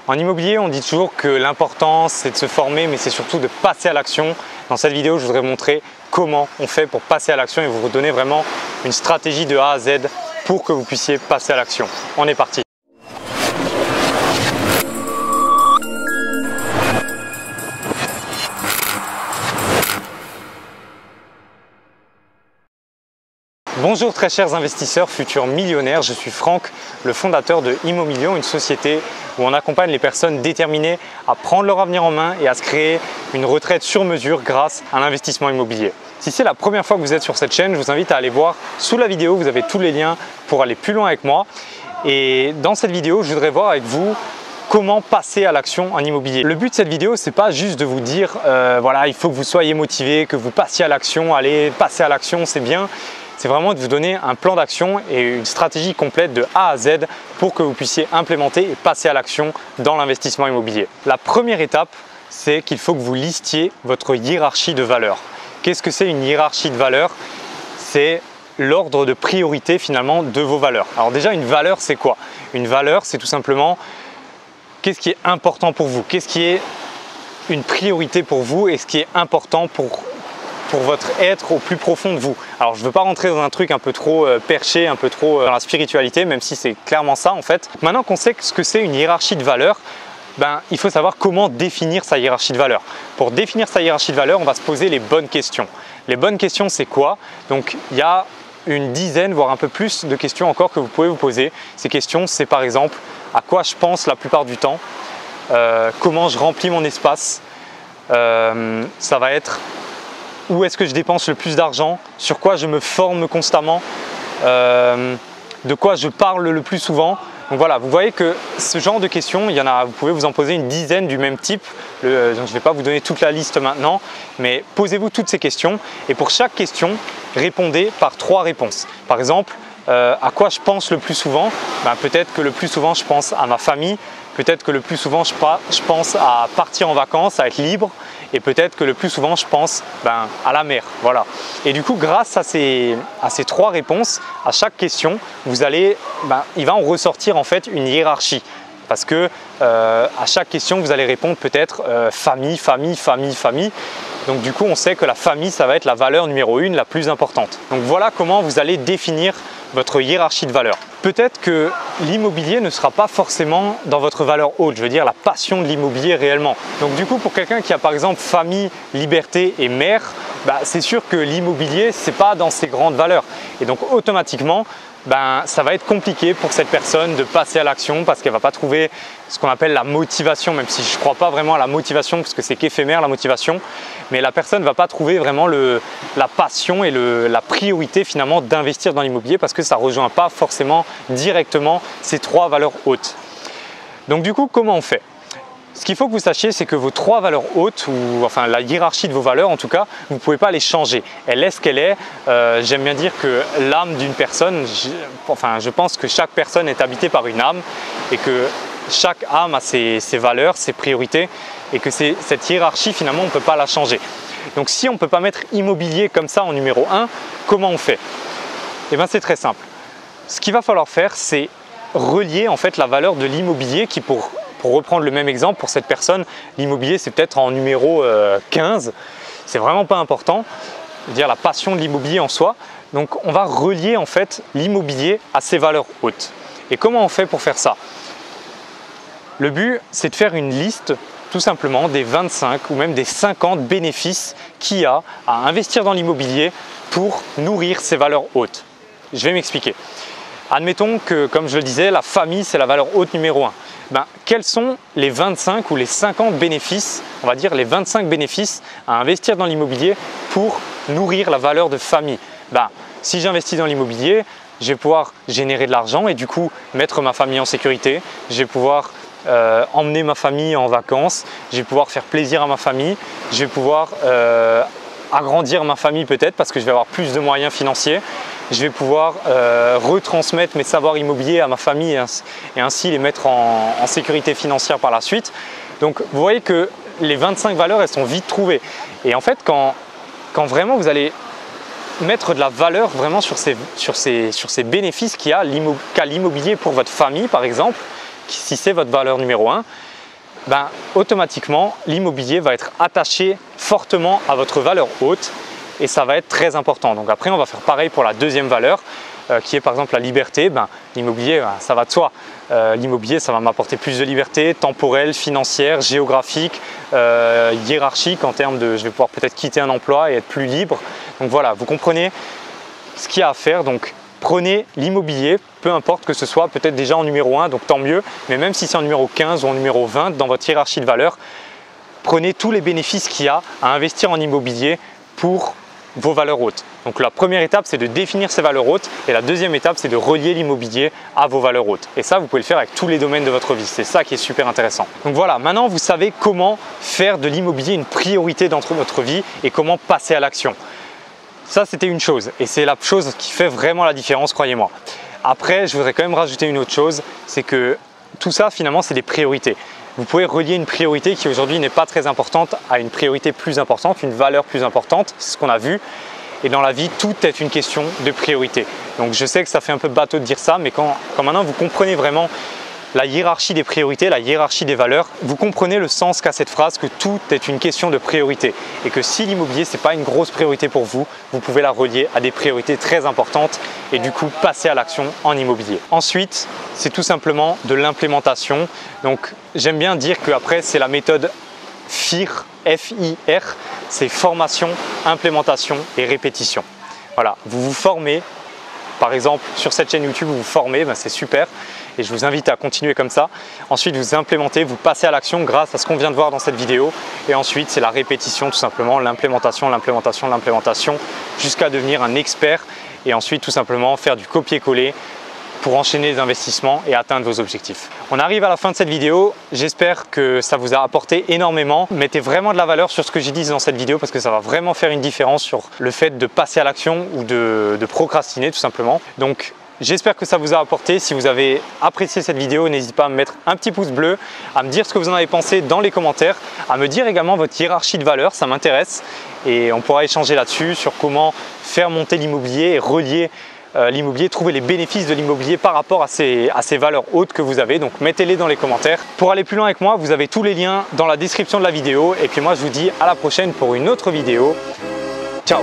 En immobilier, on dit toujours que l'important c'est de se former, mais c'est surtout de passer à l'action. Dans cette vidéo, je voudrais montrer comment on fait pour passer à l'action et vous redonner vraiment une stratégie de A à Z pour que vous puissiez passer à l'action. On est parti. Bonjour très chers investisseurs, futurs millionnaires, je suis Franck, le fondateur de Immomillion, une société où on accompagne les personnes déterminées à prendre leur avenir en main et à se créer une retraite sur mesure grâce à l'investissement immobilier. Si c'est la première fois que vous êtes sur cette chaîne, je vous invite à aller voir sous la vidéo, vous avez tous les liens pour aller plus loin avec moi. Et dans cette vidéo, je voudrais voir avec vous comment passer à l'action en immobilier. Le but de cette vidéo, c'est pas juste de vous dire voilà, il faut que vous soyez motivé, que vous passiez à l'action, allez, passer à l'action, c'est bien. C'est vraiment de vous donner un plan d'action et une stratégie complète de A à Z pour que vous puissiez implémenter et passer à l'action dans l'investissement immobilier. La première étape, c'est qu'il faut que vous listiez votre hiérarchie de valeurs. Qu'est-ce que c'est une hiérarchie de valeurs? C'est l'ordre de priorité finalement de vos valeurs. Alors déjà, une valeur, c'est quoi? Une valeur, c'est tout simplement qu'est-ce qui est important pour vous? Qu'est-ce qui est une priorité pour vous et ce qui est important pour votre être au plus profond de vous. Alors je ne veux pas rentrer dans un truc un peu trop perché, un peu trop dans la spiritualité, même si c'est clairement ça en fait. Maintenant qu'on sait ce que c'est une hiérarchie de valeurs, il faut savoir comment définir sa hiérarchie de valeurs. Pour définir sa hiérarchie de valeurs, on va se poser les bonnes questions. Les bonnes questions, c'est quoi? Donc il y a une dizaine, voire un peu plus de questions encore que vous pouvez vous poser. Ces questions, c'est par exemple à quoi je pense la plupart du temps, comment je remplis mon espace, ça va être où est-ce que je dépense le plus d'argent, sur quoi je me forme constamment, de quoi je parle le plus souvent. Donc voilà, vous voyez que ce genre de questions, il y en a, vous pouvez vous en poser une dizaine du même type. Je ne vais pas vous donner toute la liste maintenant, mais posez-vous toutes ces questions et pour chaque question, répondez par 3 réponses. Par exemple, à quoi je pense le plus souvent? Peut-être que le plus souvent je pense à ma famille, peut-être que le plus souvent je pense à partir en vacances, à être libre. Et peut-être que le plus souvent, je pense à la mer. Voilà. Et du coup, grâce à ces 3 réponses, à chaque question, vous allez, il va en ressortir en fait une hiérarchie. Parce que à chaque question, vous allez répondre peut-être famille, famille, famille, famille. Donc du coup, on sait que la famille, ça va être la valeur numéro 1, la plus importante. Donc voilà comment vous allez définir votre hiérarchie de valeurs. Peut-être que l'immobilier ne sera pas forcément dans votre valeur haute, je veux dire la passion de l'immobilier réellement. Donc du coup, pour quelqu'un qui a par exemple famille, liberté et mère, c'est sûr que l'immobilier, ce n'est pas dans ses grandes valeurs. Et donc automatiquement, ça va être compliqué pour cette personne de passer à l'action parce qu'elle ne va pas trouver ce qu'on appelle la motivation, même si je ne crois pas vraiment à la motivation parce que c'est qu'éphémère la motivation, mais la personne ne va pas trouver vraiment la passion et la priorité finalement d'investir dans l'immobilier parce que ça ne rejoint pas forcément directement ces 3 valeurs hautes. Donc du coup, comment on fait? Ce qu'il faut que vous sachiez, c'est que vos 3 valeurs hautes, ou enfin la hiérarchie de vos valeurs en tout cas, vous ne pouvez pas les changer. Elle est ce qu'elle est. J'aime bien dire que l'âme d'une personne, je pense que chaque personne est habitée par une âme et que chaque âme a ses valeurs, ses priorités et que cette hiérarchie finalement on ne peut pas la changer. Donc si on ne peut pas mettre immobilier comme ça en numéro 1, comment on fait? Eh bien c'est très simple. Ce qu'il va falloir faire, c'est relier en fait la valeur de l'immobilier qui pour reprendre le même exemple, pour cette personne, l'immobilier c'est peut-être en numéro 15, c'est vraiment pas important, dire la passion de l'immobilier en soi. Donc on va relier en fait l'immobilier à ses valeurs hautes. Et comment on fait pour faire ça? Le but c'est de faire une liste tout simplement des 25 ou même des 50 bénéfices qu'il y a à investir dans l'immobilier pour nourrir ses valeurs hautes. Je vais m'expliquer. Admettons que, comme je le disais, la famille c'est la valeur haute numéro 1. Quels sont les 25 ou les 50 bénéfices, on va dire les 25 bénéfices à investir dans l'immobilier pour nourrir la valeur de famille? Si j'investis dans l'immobilier, je vais pouvoir générer de l'argent et du coup mettre ma famille en sécurité, je vais pouvoir emmener ma famille en vacances, je vais pouvoir faire plaisir à ma famille, je vais pouvoir agrandir ma famille peut-être parce que je vais avoir plus de moyens financiers. Je vais pouvoir retransmettre mes savoirs immobiliers à ma famille et ainsi les mettre en sécurité financière par la suite. Donc vous voyez que les 25 valeurs, elles sont vite trouvées. Et en fait, quand vraiment vous allez mettre de la valeur vraiment sur ces bénéfices qu'a l'immobilier pour votre famille par exemple, si c'est votre valeur numéro 1, ben, automatiquement l'immobilier va être attaché fortement à votre valeur haute et ça va être très important. Donc après on va faire pareil pour la deuxième valeur qui est par exemple la liberté. Ben, l'immobilier, ben, ça va de soi. L'immobilier, ça va m'apporter plus de liberté temporelle, financière, géographique, hiérarchique en termes de je vais pouvoir peut-être quitter un emploi et être plus libre. Donc voilà, vous comprenez ce qu'il y a à faire. Donc prenez l'immobilier, peu importe que ce soit peut-être déjà en numéro 1, donc tant mieux, mais même si c'est en numéro 15 ou en numéro 20 dans votre hiérarchie de valeur, prenez tous les bénéfices qu'il y a à investir en immobilier pour vos valeurs hautes. Donc la première étape, c'est de définir ces valeurs hautes et la deuxième étape, c'est de relier l'immobilier à vos valeurs hautes. Et ça, vous pouvez le faire avec tous les domaines de votre vie. C'est ça qui est super intéressant. Donc voilà, maintenant vous savez comment faire de l'immobilier une priorité dans votre vie et comment passer à l'action. Ça, c'était une chose et c'est la chose qui fait vraiment la différence, croyez-moi. Après, je voudrais quand même rajouter une autre chose, c'est que tout ça, finalement, c'est des priorités. Vous pouvez relier une priorité qui aujourd'hui n'est pas très importante à une priorité plus importante, une valeur plus importante, c'est ce qu'on a vu. Et dans la vie, tout est une question de priorité. Donc je sais que ça fait un peu bateau de dire ça, mais quand maintenant vous comprenez vraiment la hiérarchie des priorités, la hiérarchie des valeurs, vous comprenez le sens qu'a cette phrase que tout est une question de priorité et que si l'immobilier ce n'est pas une grosse priorité pour vous, vous pouvez la relier à des priorités très importantes et du coup passer à l'action en immobilier. Ensuite, c'est tout simplement de l'implémentation. Donc j'aime bien dire qu'après c'est la méthode FIR, F-I-R, c'est formation, implémentation et répétition. Voilà, vous vous formez. Par exemple, sur cette chaîne YouTube, vous vous formez, ben c'est super et je vous invite à continuer comme ça. Ensuite, vous implémentez, vous passez à l'action grâce à ce qu'on vient de voir dans cette vidéo. Et ensuite, c'est la répétition tout simplement, l'implémentation, l'implémentation, l'implémentation jusqu'à devenir un expert et ensuite tout simplement faire du copier-coller pour enchaîner les investissements et atteindre vos objectifs. On arrive à la fin de cette vidéo, j'espère que ça vous a apporté énormément. Mettez vraiment de la valeur sur ce que j'ai dit dans cette vidéo parce que ça va vraiment faire une différence sur le fait de passer à l'action ou de procrastiner tout simplement. Donc j'espère que ça vous a apporté. Si vous avez apprécié cette vidéo, n'hésitez pas à me mettre un petit pouce bleu, à me dire ce que vous en avez pensé dans les commentaires, à me dire également votre hiérarchie de valeurs, ça m'intéresse et on pourra échanger là-dessus sur comment faire monter l'immobilier et relier l'immobilier, trouver les bénéfices de l'immobilier par rapport à ces valeurs hautes que vous avez. Donc mettez-les dans les commentaires. Pour aller plus loin avec moi, vous avez tous les liens dans la description de la vidéo. Et puis moi, je vous dis à la prochaine pour une autre vidéo. Ciao!